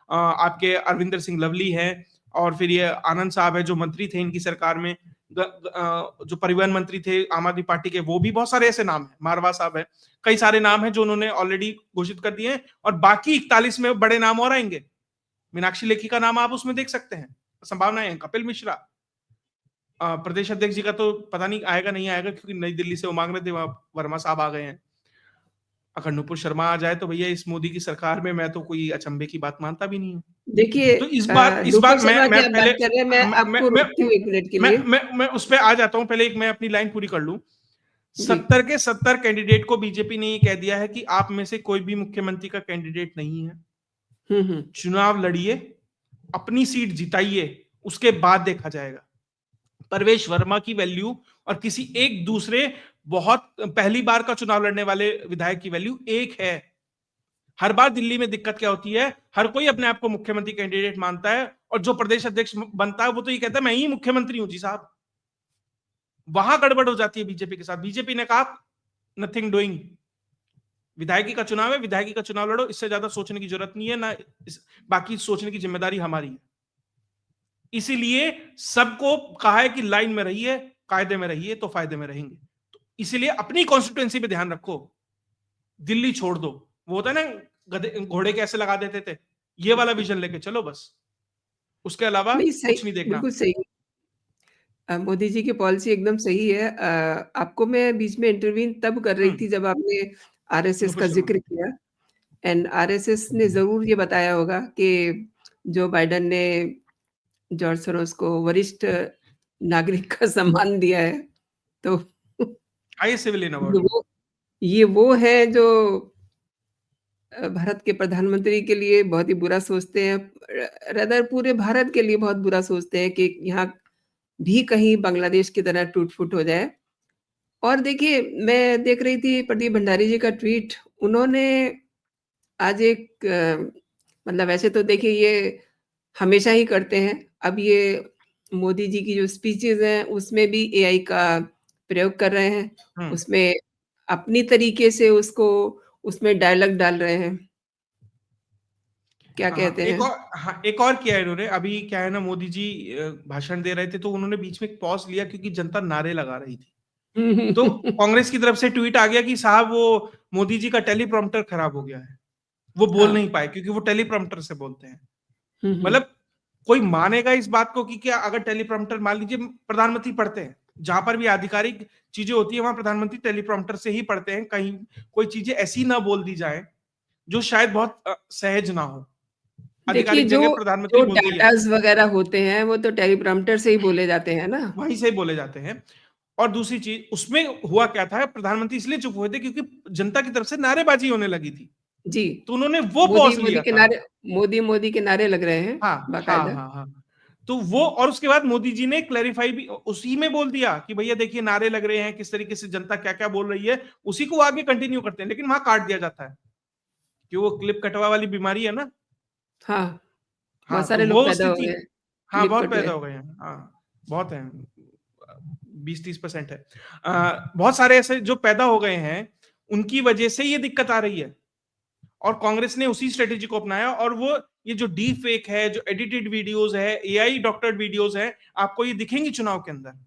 आपके अरविंदर सिंह लवली हैं, और फिर ये आनंद साहब है जो मंत्री थे इनकी सरकार में, जो परिवहन मंत्री थे आम आदमी पार्टी के, वो भी बहुत सारे ऐसे नाम हैं, मारवा साहब है, कई सारे नाम हैं जो उन्होंने ऑलरेडी घोषित कर दिए हैं, और बाकी 41 में बड़े नाम और आएंगे। मीनाक्षी लेखी का नाम आप उसमें देख सकते हैं, संभावनाएं हैं। कपिल मिश्रा प्रदेश अध्यक्ष जी का तो पता नहीं आएगा नहीं आएगा, क्योंकि नई दिल्ली से उमांग वर्मा साहब आ गए हैं। अगर नुपुर शर्मा आ जाए तो भैया इस मोदी की सरकार में मैं तो कोई अचंभे की बात मानता भी नहीं हूँ। देखिए तो इस बार नुपुर शर्मा की मैं आप पहले बात कर रहे हैं, मैं आपको रोकती हूँ 1 मिनट के लिए। मैं उस पे आ जाता हूँ, पहले एक मैं अपनी लाइन पूरी कर लूं। जी। 70 के 70 कैंडिडेट को बीजेपी ने ये कह दिया है कि आप में से कोई भी मुख्यमंत्री का कैंडिडेट नहीं है। चुनाव लड़िए, अपनी सीट जिताइए, उसके बाद देखा जाएगा। परवेश वर्मा की वैल्यू और किसी एक दूसरे बहुत पहली बार का चुनाव लड़ने वाले विधायक की वैल्यू एक है। हर बार दिल्ली में दिक्कत क्या होती है, हर कोई अपने आप को मुख्यमंत्री कैंडिडेट मानता है, और जो प्रदेश अध्यक्ष बनता है वो तो ये कहता है मैं ही मुख्यमंत्री हूं जी साहब। वहां गड़बड़ हो जाती है बीजेपी के साथ। बीजेपी ने कहा नथिंग डूइंग, विधायकी का चुनाव है, विधायकी का चुनाव लड़ो, इससे ज्यादा सोचने की जरूरत नहीं है, ना बाकी सोचने की जिम्मेदारी हमारी है। इसीलिए सबको कहा है कि लाइन में रहिए, कायदे में रहिए तो फायदे में रहेंगे। तो इसीलिए अपनी कॉन्स्टिट्यूएंसी पे ध्यान रखो, दिल्ली छोड़ दो। वो होता है ना घोड़े कैसे लगा देते थे, ये वाला विजन लेके चलो बस, उसके अलावा नहीं, सही, कुछ नहीं देखना। बिल्कुल सही। मोदी जी की पॉलिसी एकदम सही है। आपको मैं बीच में इंटरवीन तब कर रही थी जब आपने आरएसएस नुपुर का शर्मा। ज़िक्र किया, एंड आरएसएस ने ज़रूर ये बताया होगा कि जो बाइडेन ने जॉर्ज सोरोस को वरिष्ठ नागरिक का सम्मान दिया है, तो हाईएस्ट सिविलियन ये अवार्ड। वो है जो भारत के प्रधानमंत्री के लिए बहुत ही बुरा सोचते हैं, रादर पूरे भारत के लिए बहुत बुरा सोचते हैं कि यहाँ भी कहीं बांग्लादेश की तरह टूट-फूट हो जाए। और देखिए, मैं देख रही थी प्रदीप भंडारी जी का ट्वीट, उन्होंने आज एक मतलब वैसे तो देखिए ये हमेशा ही करते हैं, अब ये मोदी जी की जो स्पीचेज़ हैं, उसमें भी एआई का प्रयोग कर रहे हैं, उसमें अपनी तरीके से उसको उसमें डायलॉग डाल रहे हैं। क्या कहते हैं? एक और किया है इन्होंने। अभी क्या है ना, मोदी जी भाषण दे रहे थे तो उन्होंने बीच में पॉज लिया क्योंकि जनता नारे लगा रही थी। तो कांग्रेस की तरफ से ट्वीट आ गया कि साहब वो मोदी जी का टेलीप्रॉम्प्टर खराब हो गया है, वो बोल नहीं पाए क्योंकि वो टेलीप्रॉम्प्टर से बोलते हैं। मतलब कोई मानेगा इस बात को कि क्या अगर टेलीप्रॉम्प्टर, मान लीजिए प्रधानमंत्री पढ़ते हैं, जहां पर भी आधिकारिक चीजें होती है वहां प्रधानमंत्री टेलीप्रॉम्प्टर से ही पढ़ते हैं, कहीं कोई चीजें ऐसी ना बोल दी जाए जो शायद बहुत सहज ना हो। देखिए, आधिकारिक जो जगह प्रधानमंत्री जो बोलते ही है, डाटाज़ वगैरह होते हैं, वो तो टेलीप्रॉम्प्टर से ही बोले जाते हैं ना। वहीं से ही बोले जाते हैं। और दूसरी चीज उसमें हुआ क्या था, प्रधानमंत्री इसलिए चुप हुए थे क्योंकि जनता की तरफ से नारेबाजी होने लगी थी, जी, तो उन्होंने वो मोदी पॉज मोदी लिया के था। नारे मोदी के नारे लग रहे हैं, हाँ हाँ बाकायदा। हाँ हाँ। तो वो, और उसके बाद मोदी जी ने क्लैरिफाई भी उसी में बोल दिया कि भैया देखिए नारे लग रहे हैं, किस तरीके से जनता क्या क्या बोल रही है, उसी को आगे कंटिन्यू करते हैं, लेकिन वहां काट दिया जाता है कि वो क्लिप कटवा वाली बीमारी है ना। हाँ, हाँ, बहुत तो सारे लोग वो पैदा हो स्थिति, गए, हाँ क्लिप बहुत कट गए। पैदा हो गए हैं, हाँ बहुत है, 20-30% है। बहुत सारे ऐसे जो पैदा हो गए हैं, उनकी वजह से ये दिक्कत आ रही है, और कांग्रेस ने उसी स्ट्रेटेजी को अपनाया। और वो ये जो डीप फेक है, जो एडिटेड वीडियोस है, एआई डॉक्टर्ड वीडियोस है, आपको ये दिखेंगी चुनाव के अंदर।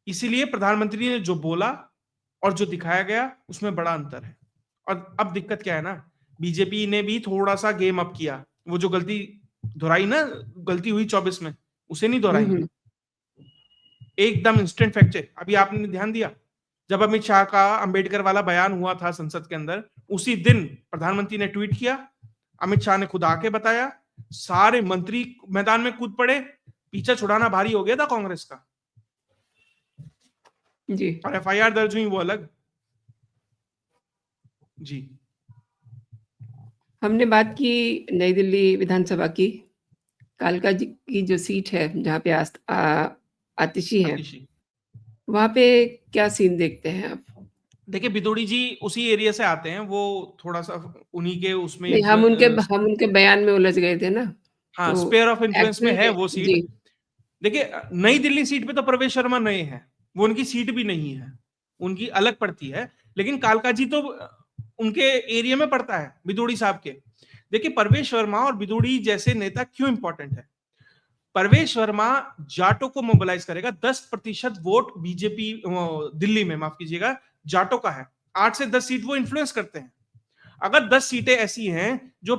इसीलिए प्रधानमंत्री ने जो बोला और जो दिखाया गया उसमें बड़ा अंतर है। और अब दिक्कत क्या है ना, बीजेपी ने भी थोड़ा सा गेम अप किया, वो जो गलती दोहराई ना, गलती हुई 24 में, उसे नहीं दोहराएंगे। एकदम इंस्टेंट फैक्ट चेक। अभी आपने ध्यान दिया, जब अमित शाह का अंबेडकर वाला बयान हुआ था संसद के अंदर, उसी दिन प्रधानमंत्री ने ट्वीट किया, अमित शाह ने खुद आके बताया, सारे मंत्री मैदान में कूद पड़े, पीछा छुड़ाना भारी हो गया था कांग्रेस का। जी। और एफआईआर दर्ज हुई वो अलग। जी, हमने बात की नई दिल्ली विधानसभा की, कालका जी की जो सीट है जहाँ पे आतिशी है, आतिशी। वहाँ पे क्या सीन देखते हैं आप? देखिए बिदुड़ी जी उसी एरिया से आते हैं, वो थोड़ा सा उन्हीं के उसमें नहीं, हम उनके बयान में उलझ गए थे ना, हाँ, तो स्पेयर ऑफ इन्फ्लुएंस में है एक्चुअली वो सीट। जी, देखिए नई दिल्ली सीट पे तो प्रवेश शर्मा नए हैं, वो उनकी सीट भी नहीं है, उनकी अलग पड़ती है, लेकिन कालका जी तो उनके एरिया में पड़ता है, बिदुड़ी साहब के। देखिए परवेश वर्मा और बिदुड़ी जैसे नेता क्यों इंपॉर्टेंट है। परवेश वर्मा जाटों को मोबिलाइज करेगा, 10% वोट बीजेपी दिल्ली में, माफ कीजिएगा, जाटों का है, 8 से 10 सीट वो इन्फ्लुएंस करते हैं। अगर 10 सीटें ऐसी हैं जो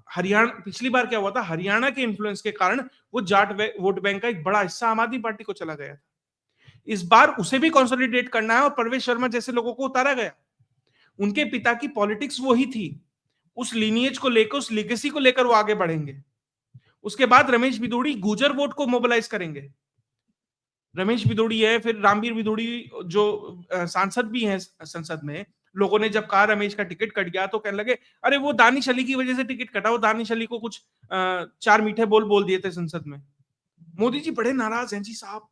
हरियाणा, पिछली बार क्या हुआ था, हरियाणा के इन्फ्लुएंस के कारण वो जाट वोट बैंक का एक बड़ा हिस्सा आम आदमी पार्टी को चला गया था। इस बार उसे भी कंसोलिडेट करना है और प्रवेश शर्मा जैसे लोगों को उतारा गया। उनके पिता की पॉलिटिक्स वही थी, उस लीनिएज को लेकर, उस लीगेसी को लेकर वो आगे बढ़ेंगे। उसके बाद रमेश बिदूड़ी गुर्जर वोट को मोबिलाइज करेंगे। रमेश बिदूड़ी है, फिर रामवीर बिदूड़ी जो सांसद भी हैं संसद में, लोगों ने जब कहा रमेश का टिकट कट गया तो कहने लगे अरे वो दानिश अली की वजह से टिकट कटा, वो दानिश अली को कुछ चार मीठे बोल दिए थे संसद में। मोदी जी बड़े नाराज हैं जी साहब,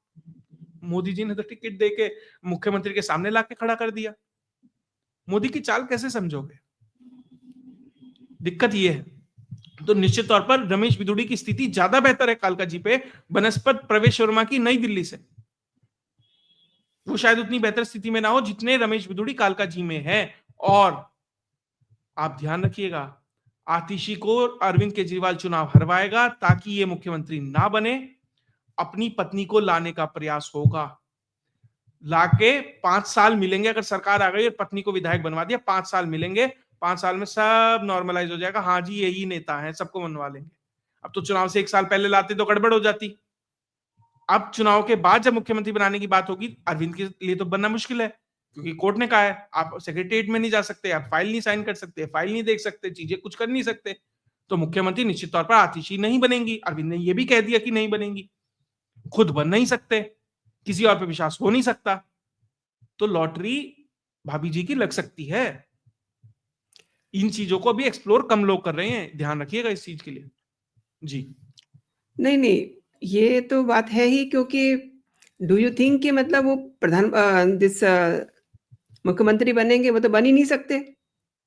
मोदी जी ने तो टिकट देके मुख्यमंत्री के सामने लाके खड़ा कर दिया। मोदी की चाल कैसे समझोगे? दिक्कत ये है। तो निश्चित तौर पर रमेश बिदूड़ी की स्थिति ज्यादा बेहतर है कालकाजी पे बनस्पत प्रवेश वर्मा की नई दिल्ली से। वो शायद उतनी बेहतर स्थिति में ना हो जितने रमेश बिदूड़ी कालकाजी में है। और आप ध्यान रखिएगा, आतिशी को अरविंद केजरीवाल चुनाव हरवाएगा ताकि ये मुख्यमंत्री ना बने। अपनी पत्नी को लाने का प्रयास होगा, लाके 5 साल मिलेंगे। अगर सरकार आ गई और पत्नी को विधायक बनवा दिया, 5 साल मिलेंगे, 5 साल में सब नॉर्मलाइज हो जाएगा। हाँ जी यही नेता है, सबको मनवा लेंगे। अब तो चुनाव से 1 साल पहले लाते तो गड़बड़ हो जाती। अब चुनाव के बाद जब मुख्यमंत्री बनाने की बात होगी, अरविंद के लिए तो बनना मुश्किल है, क्योंकि कोर्ट ने कहा है आप सेक्रेटरिएट में नहीं जा सकते, आप फाइल नहीं साइन कर सकते, फाइल नहीं देख सकते, चीजें कुछ कर नहीं सकते। तो मुख्यमंत्री निश्चित तौर पर आतिशी नहीं बनेंगी। अरविंद ने यह भी कह दिया कि नहीं बनेंगी, खुद बन नहीं सकते, किसी और पे विश्वास हो नहीं सकता। तो लॉटरी भाभी जी की लग सकती है। इन चीजों को भी एक्सप्लोर कम लोग कर रहे हैं, ध्यान रखिएगा इस चीज के लिए जी। नहीं, ये तो बात है ही, क्योंकि डू यू थिंक कि मतलब वो मुख्यमंत्री बनेंगे? वो तो बन ही नहीं सकते।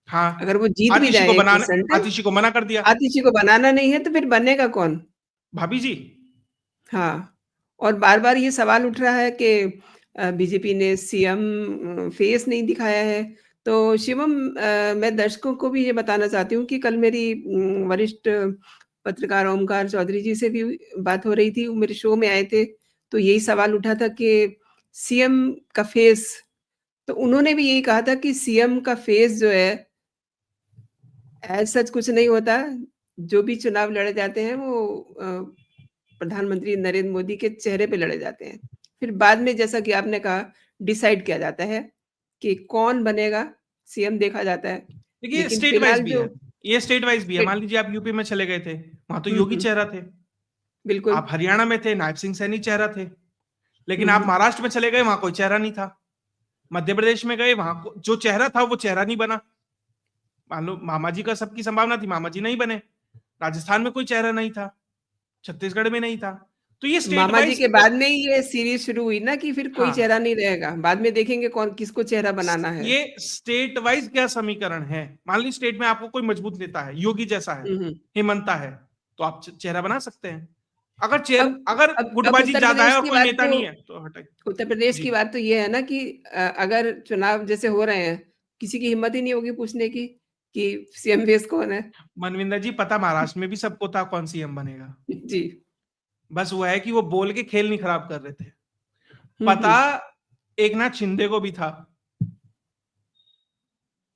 हाँ, अगर वो जीत भी जाए 1% आतिशी को मना कर दिया। आतिशी को बनाना नहीं है तो फिर बनेगा कौन? भाभी जी। हाँ, और बार-बार ये सवाल उठ रहा है कि बीजेपी ने सीएम फेस नहीं दिखाया है। तो शिवम, मैं दर्शकों को भी ये बताना चाहती हूँ कि कल मेरी वरिष्ठ पत्रकार ओमकार चौधरी जी से भी बात हो रही थी। वो मेरे शो में आए थे, तो यही सवाल उठा था कि सीएम का फेस, तो उन्होंने भी यही कहा था कि सीएम का फेस जो है एज़ सच कुछ नहीं होता। जो भी चुनाव लड़े जाते हैं वो प्रधानमंत्री नरेंद्र मोदी के चेहरे पे लड़े जाते हैं। फिर बाद में जैसा कि आपने कहा डिसाइड किया जाता है कि कौन बनेगा, सीएम देखा जाता है। देखिए लेकिन स्टेट वाइज फिलहाल भी जो है, ये स्टेट वाइज भी है। स्टेट मान लीजिए आप यूपी में चले गए थे, वहां तो हुँ, योगी हुँ, चेहरा थे। बिल्कुल। आप हरियाणा में थे, नायब सिंह सैनी चेहरा थे। लेकिन हुँ, आप हुँ, महाराष्ट्र में चले गए, वहां कोई चेहरा नहीं था। मध्य प्रदेश में गए, वहां जो चेहरा था वो चेहरा नहीं बना। मान लो मामा जी का सबकी संभावना थी, मामा जी नहीं बने। राजस्थान में कोई चेहरा नहीं था, छत्तीसगढ़ में नहीं था। तो ये स्टेट मामा जी वाइज, के बाद में ही ये सीरीज़ शुरू हुई ना कि फिर कोई हाँ, चेहरा नहीं रहेगा। बाद में देखेंगे कौन किसको चेहरा बनाना है। ये स्टेट वाइज क्या समीकरण है। मान लीजिए स्टेट में आपको कोई मजबूत नेता है, योगी जैसा है, हुँ, हुँ। हेमंता है, तो आप चेहरा बना सकते हैं। अगर चेहरा, अब अगर अब गुटबाजी ज्यादा है और कोई नेता नहीं है तो हटाइए। उत्तर प्रदेश जी। की बात तो ये है ना कि अगर चुनाव जैसे हो रहे हैं, किसी की हिम्मत ही नहीं होगी पूछने की कि सीएम फेस कौन है? मनविंदर जी, पता महाराष्ट्र में भी सबको था कौन सीएम बनेगा। जी। बस वो है कि वो बोल के खेल नहीं खराब कर रहे थे। हुँ, पता हुँ। एक नाथ शिंदे को भी था।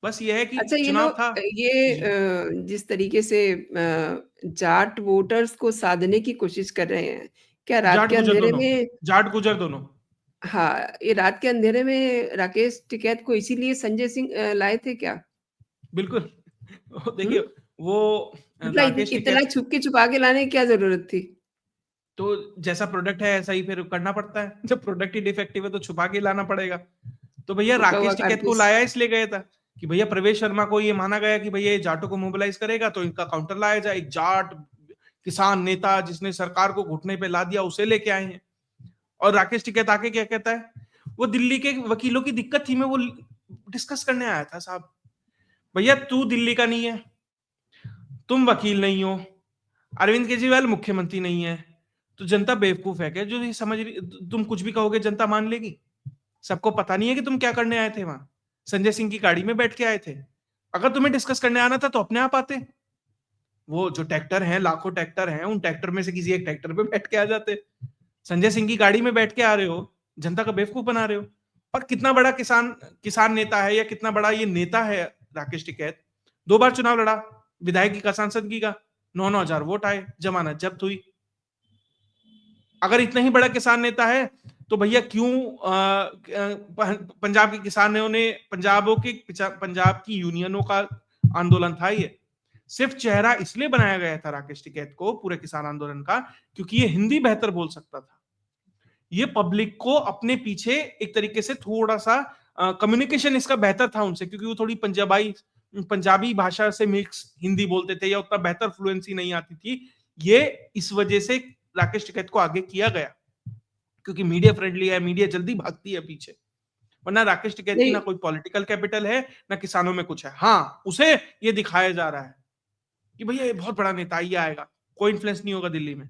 बस ये है कि अच्छा, ये चुनाव लोग था। जी। जिस तरीके से जाट वोटर्स को साधने की कोशिश कर रहे हैं, क्या रात जाट के गुजर अंधेरे दोनों, में जाट गुजर दोनों। हाँ, ये रात के अंधेरे में राकेश टिकैत को इसीलिए संजय सिंह लाए थे क्या? बिल्कुल। हुँ? देखिए वो मतलब राकेश इतना टिकैत, छुप के छुपा के लाने की क्या ज़रूरत थी? तो जैसा प्रोडक्ट है ऐसा ही फिर करना पड़ता है। जब प्रोडक्ट ही डिफेक्टिव है तो छुपा के लाना पड़ेगा। तो भैया फूँका हुआ राकेश टिकैत को कारतूस। लाया इसलिए गया था कि भैया प्रवेश शर्मा को ये माना गया कि भैया ये जाटों को मोबिलाइज करेगा तो इनका काउंटर लाया जाए। एक जाट किसान नेता जिसने सरकार को घुटने पे ला दिया, उसे लेके आए हैं। और राकेश टिकैत आके क्या कहता है, वो दिल्ली के वकीलों की दिक्कत थी, मैं वो डिस्कस करने आया था। साहब भैया तू दिल्ली का नहीं है, तुम वकील नहीं हो, अरविंद केजरीवाल मुख्यमंत्री नहीं है, तो जनता बेवकूफ है क्या जो ये समझ रही, तुम कुछ भी कहोगे जनता मान लेगी? सबको पता नहीं है कि तुम क्या करने आए थे वहां? संजय सिंह की गाड़ी में बैठ के आए थे। अगर तुम्हें डिस्कस करने आना था तो अपने आप आते। वो जो ट्रैक्टर हैं, लाखों ट्रैक्टर हैं, उन ट्रैक्टर में से किसी एक ट्रैक्टर पे बैठ के आ जाते। संजय सिंह की गाड़ी में बैठ के आ रहे हो, जनता का बेवकूफ बना रहे हो। और कितना बड़ा किसान किसान नेता है, या कितना बड़ा ये नेता है राकेश टिकैत, 2 बार चुनाव लड़ा, विधायकी का, सांसदगी का, 9-9 हजार वोट आए, जमानत जब्त हुई। अगर इतना ही बड़ा किसान नेता है तो भैया क्यों पंजाब के किसानों ने, पंजाब की यूनियनों का आंदोलन था ये, सिर्फ चेहरा इसलिए बनाया गया था राकेश टिकैत को पूरे किसान आंदोलन का क्योंकि ये हिंदी बेहतर बोल सकता था। ये पब्लिक को अपने पीछे एक तरीके से थोड़ा सा कम्युनिकेशन इसका बेहतर था उनसे, क्योंकि वो थोड़ी पंजाबी भाषा से मिक्स हिंदी बोलते थे या उतना बेहतर फ्लुएंसी नहीं आती थी। ये इस वजह से राकेश टिकैत को आगे किया गया क्योंकि मीडिया फ्रेंडली है, मीडिया जल्दी भागती है पीछे, वरना राकेश टिकैत की ना कोई पॉलिटिकल कैपिटल है ना किसानों में कुछ है। हाँ, उसे ये दिखाया जा रहा है कि भैया ये बहुत बड़ा नेता, ये आएगा, कोई इन्फ्लुएंस नहीं होगा दिल्ली में।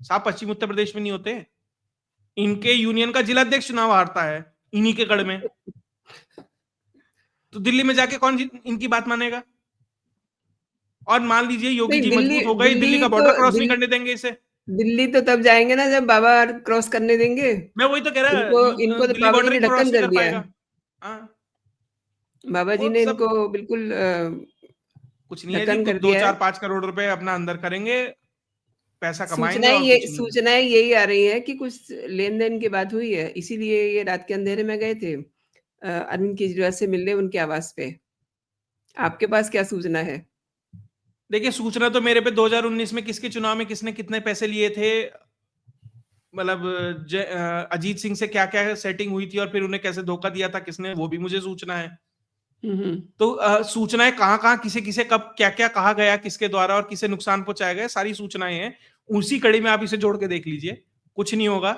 साहब पश्चिम उत्तर प्रदेश में नहीं होते, इनके यूनियन का जिला अध्यक्ष चुनाव हारता है इन्हीं के गढ़ में, तो दिल्ली में जाके कौन इनकी बात मानेगा? और मान लीजिए योगी जी मजबूत हो गए, दिल्ली का बॉर्डर क्रॉस नहीं करने देंगे इसे। दिल्ली तो तब जाएंगे ना जब बाबा क्रॉस करने देंगे। मैं वही तो कह रहा इनको तो दिल्ली बाबा जी बॉर्डर ने क्रॉस ढक्कन नहीं कर कर दिया पाएगा। है। बाबा जी ने इनको बिल्कुल कुछ नहीं है जी, कर 2-4-5 करोड़ रुपए अपना अंदर करेंगे, पैसा कमाएंगे और कुछ नहीं। सूचनाएं यही आ रही है कि कुछ लेन देन की बात हुई है, इसीलिए ये रात के अंधेरे में गए थे अरविंद केजरीवाल से मिलने उनके आवास पे। आपके पास क्या सूचना है? देखिए, सूचना तो मेरे पे 2019 में किसके चुनाव में किसने कितने पैसे लिए थे, मतलब अजीत सिंह से क्या क्या सेटिंग हुई थी और फिर उन्हें कैसे धोखा दिया था किसने, वो भी मुझे सूचना है। तो सूचनाएं कहां कहां किसे किसे कब क्या क्या कहा गया, किसके द्वारा और किसे नुकसान पहुंचाया गया, सारी सूचनाएं हैं। उसी कड़ी में आप इसे जोड़ के देख लीजिए, कुछ नहीं होगा।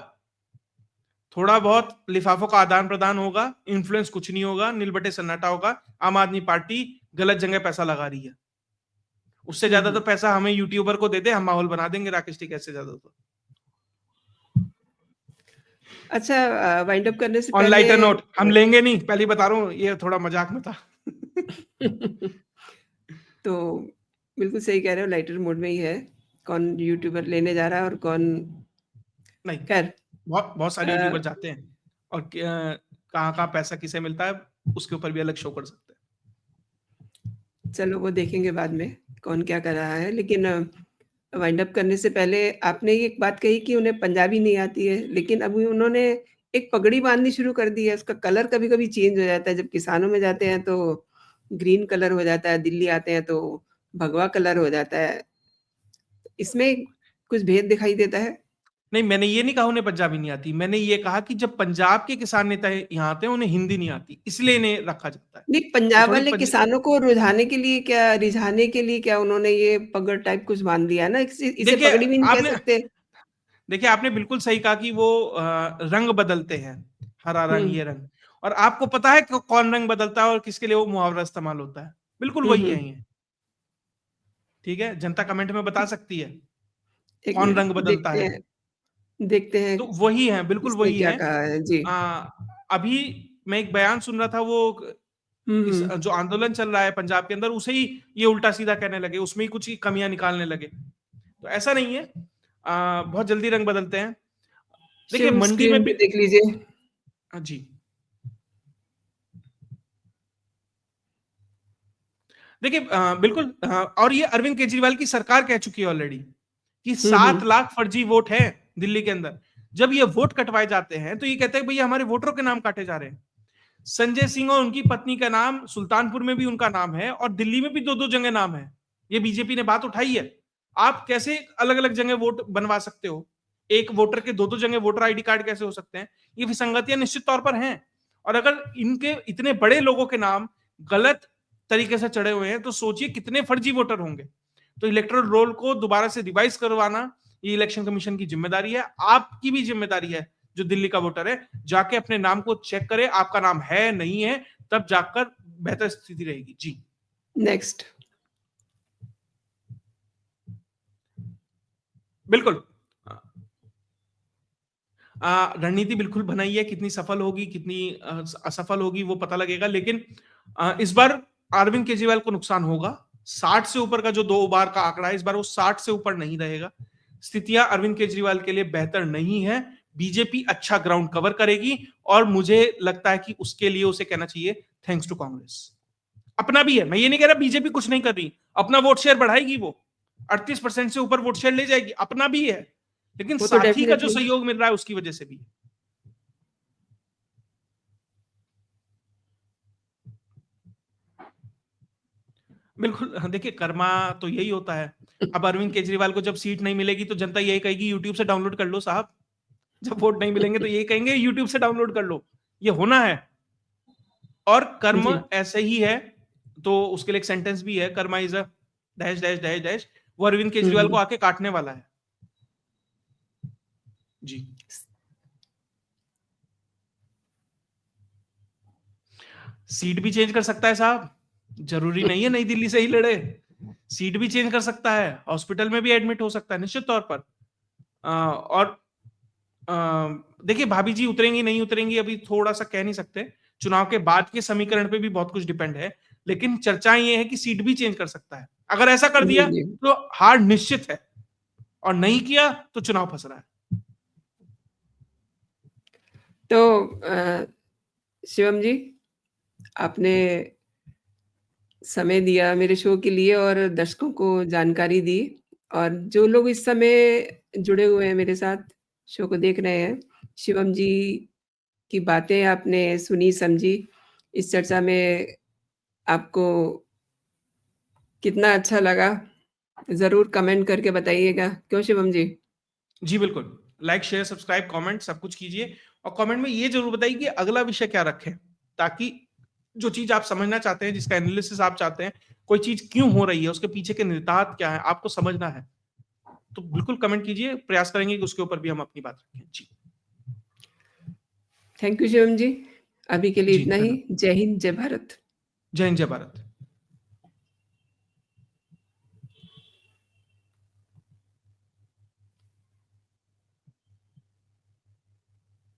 थोड़ा बहुत लिफाफों का आदान प्रदान होगा, इन्फ्लुएंस कुछ नहीं होगा, नीलबटे सन्नाटा होगा। आम आदमी पार्टी गलत जगह पैसा लगा रही है, उससे ज्यादा तो पैसा हमें यूट्यूबर को दे दे, हम माहौल बना देंगे राकेश टिकैत से ज्यादा तो। अच्छा, वाइंड अप करने से ऑन पहले लाइटर नोट हम लेंगे नहीं, पहले बता रहा हूँ, ये थोड़ा मजाक में था। तो बिल्कुल सही कह रहे हो, लाइटर मोड में ही है। कौन यूट्यूबर लेने जा रहा है और कौन नहीं, खैर बहुत सारे यूट्यूबर जाते हैं और कहाँ कहाँ पैसा किसे मिलता है उसके ऊपर भी अलग शो कर सकते हैं। चलो वो देखेंगे बाद में कौन क्या कर रहा है। लेकिन वाइंड अप करने से पहले आपने एक बात कही कि उन्हें पंजाबी नहीं आती है, लेकिन अभी उन्होंने एक पगड़ी बांधनी शुरू कर दी है, उसका कलर कभी कभी चेंज हो जाता है। जब किसानों में जाते हैं तो ग्रीन कलर हो जाता है, दिल्ली आते हैं तो भगवा कलर हो जाता है। इसमें कुछ भेद दिखाई देता है? नहीं, मैंने ये नहीं कहा उन्हें पंजाबी नहीं आती, मैंने ये कहा कि जब पंजाब के किसान नेता यहाँ आते हैं उन्हें हिंदी नहीं आती, इसलिए इन्हें रखा जाता है। नहीं, पंजाब वाले किसानों को रिझाने के लिए क्या उन्होंने ये पगड़ टाइप कुछ बांध दिया ना, इसे पगड़ी भी नहीं कह सकते। देखिए, आपने बिल्कुल सही कहा कि वो रंग बदलते हैं, हरा रंग, ये रंग, और आपको पता है कि कौन रंग बदलता है और किसके लिए वो मुहावरा इस्तेमाल होता है, बिल्कुल वही है ये। ठीक है, जनता कमेंट में बता सकती है कौन रंग बदलता है, देखते हैं तो वही है, बिल्कुल वही क्या है। कहा है जी। अभी मैं एक बयान सुन रहा था, वो जो आंदोलन चल रहा है पंजाब के अंदर, उसे ही ये उल्टा सीधा कहने लगे, उसमें ही कुछ कमियां निकालने लगे। तो ऐसा नहीं है, बहुत जल्दी रंग बदलते हैं। देखिए, मंडी में भी देख लीजिए जी, देखिए बिल्कुल, और ये अरविंद केजरीवाल की सरकार कह चुकी है ऑलरेडी कि 7 लाख फर्जी वोट है दिल्ली के अंदर। जब ये वोट कटवाए जाते हैं तो ये कहते हैं भैया हमारे वोटरों के नाम काटे जा रहे हैं। संजय सिंह और उनकी पत्नी का नाम, सुल्तानपुर में भी उनका नाम है और दिल्ली में भी 2-2 जगह नाम है। ये बीजेपी ने बात उठाई है। आप कैसे अलग अलग जगह वोट बनवा सकते हो? एक वोटर के 2-2 जगह वोटर आईडी कार्ड कैसे हो सकते हैं? ये विसंगतियां निश्चित तौर पर हैं। और अगर इनके इतने बड़े लोगों के नाम गलत तरीके से चढ़े हुए हैं तो सोचिए कितने फर्जी वोटर होंगे। तो इलेक्टोरल रोल को दोबारा से रिवाइज करवाना ये इलेक्शन कमीशन की जिम्मेदारी है, आपकी भी जिम्मेदारी है। जो दिल्ली का वोटर है, जाके अपने नाम को चेक करे, आपका नाम है नहीं है, तब जाकर बेहतर स्थिति रहेगी। जी, नेक्स्ट। बिल्कुल, रणनीति बिल्कुल बनाई है, कितनी सफल होगी कितनी असफल होगी वो पता लगेगा। लेकिन इस बार अरविंद केजरीवाल को नुकसान होगा। 60 से ऊपर का जो 2 बार का आंकड़ा है, इस बार वो 60 से ऊपर नहीं रहेगा। स्थितियां अरविंद केजरीवाल के लिए बेहतर नहीं है। बीजेपी अच्छा ग्राउंड कवर करेगी और मुझे लगता है कि उसके लिए उसे कहना चाहिए थैंक्स टू कांग्रेस। अपना भी है, मैं ये नहीं कह रहा बीजेपी कुछ नहीं कर रही, अपना वोट शेयर बढ़ाएगी, वो 38% से ऊपर वोट शेयर ले जाएगी, अपना भी है, लेकिन वो तो साथी का जो डेफिनेटली। सहयोग मिल रहा है उसकी वजह से भी। बिल्कुल, देखिए कर्मा तो यही होता है। अब अरविंद केजरीवाल को जब सीट नहीं मिलेगी तो जनता यही कहेगी यूट्यूब से डाउनलोड कर लो साहब, जब वोट नहीं मिलेंगे तो यही कहेंगे यूट्यूब से डाउनलोड कर लो, ये होना है। और कर्म जी। ऐसे ही है, तो उसके लिए एक सेंटेंस भी है, Karma is a dash dash dash dash, वो अरविंद केजरीवाल को आके काटने वाला है। जी, सीट भी चेंज कर सकता है साहब, जरूरी नहीं है नई दिल्ली से ही लड़े, सीट भी चेंज कर सकता है, हॉस्पिटल में भी एडमिट हो सकता है निश्चित तौर पर। और देखिए भाभी जी उतरेंगी नहीं उतरेंगी अभी थोड़ा सा कह नहीं सकते, चुनाव के बाद के समीकरण पे भी बहुत कुछ डिपेंड है, लेकिन चर्चा ये है कि सीट भी चेंज कर सकता है। अगर ऐसा कर जी, दिया जी। तो हार निश्चित है, और नहीं किया तो चुनाव फंस रहा है। तो शिवम जी, आपने समय दिया मेरे शो के लिए और दर्शकों को जानकारी दी, और जो लोग इस समय जुड़े हुए हैं मेरे साथ, शो को देख रहे हैं, शिवम जी की बातें आपने सुनी, समझी। इस चर्चा में आपको कितना अच्छा लगा? ज़रूर कमेंट करके बताइएगा। क्यों शिवम जी? जी बिल्कुल, लाइक शेयर सब्सक्राइब कमेंट सब कुछ कीजिए, और कमेंट में ये जरूर बताइए कि अगला विषय क्या रखें, ताकि जो चीज आप समझना चाहते हैं, जिसका एनालिसिस आप चाहते हैं, कोई चीज क्यों हो रही है, उसके पीछे के निहितार्थ क्या है, आपको समझना है, तो बिल्कुल कमेंट कीजिए, प्रयास करेंगे कि उसके ऊपर भी हम अपनी बात रखें। जी थैंक यू शिवम जी। अभी के लिए जी इतना ही। धन्यवाद। जय हिंद, जय भारत। जय हिंद जय भारत।